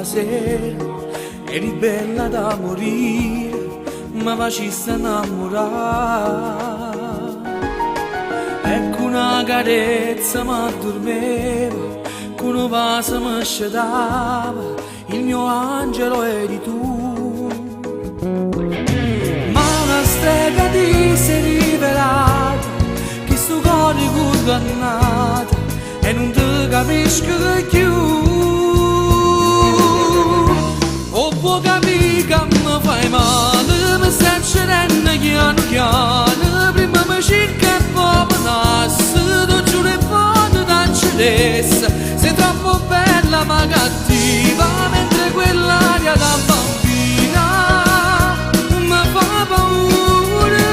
sera, eri bella da morire, ma faciste innamorare. Ecco una carezza mi addormeva, con un vaso mi scetava, il mio angelo eri tu. Ma una strega ti sei rivelata, che sto cuore condannato, e non ti capisco più. O può capire che mi fai male, mi stai uccidendo piano piano, prima mi cerca e poi mi nasce, tu giuro e poi t'accidessa, sei troppo bella ma cattiva, mentre quell'aria da bambina mi fa paura.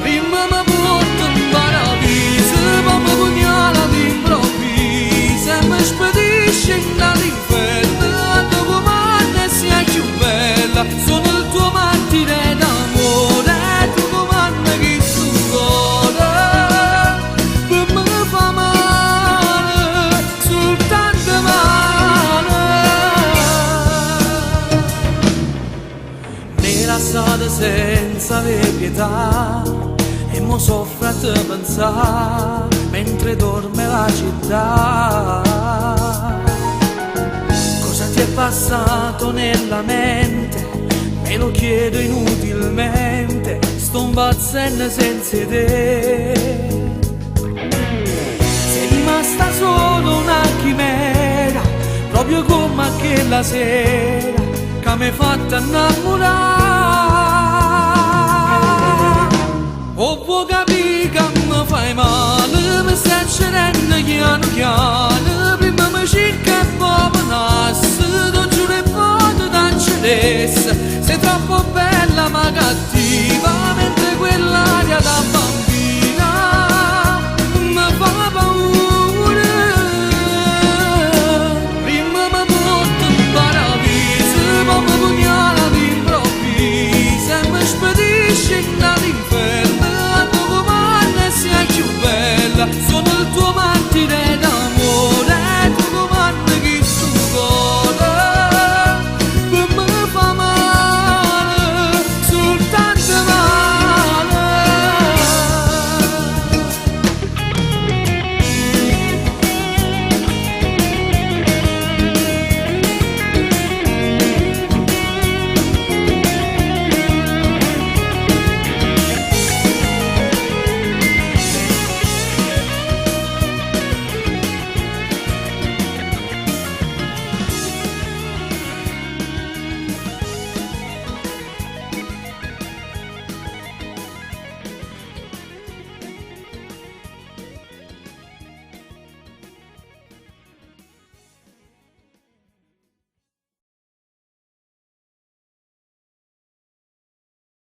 Prima mi porta in paradiso, poi mi pugnala d'improvviso e mi spedisce dall'inferno, dopo me sia più bella, sono il tuo martire d'amore, tu comanda chi tu vuole, per me fa male, soltanto male. Mi lasciate senza avere pietà e mo soffro a te pensare mentre dorme la città. Cosa ti è passato nella mente? Me lo chiedo inutilmente, sto impazzendo senza te. Sei rimasta solo una chimera, proprio come quella sera che mi hai fatto innamorare. O può capire che mi fai male, mi stai uccidendo piano piano, prima mi cerca e poi mi nasce, tu giuro e poi t'accidessa, sei troppo bella ma cattiva.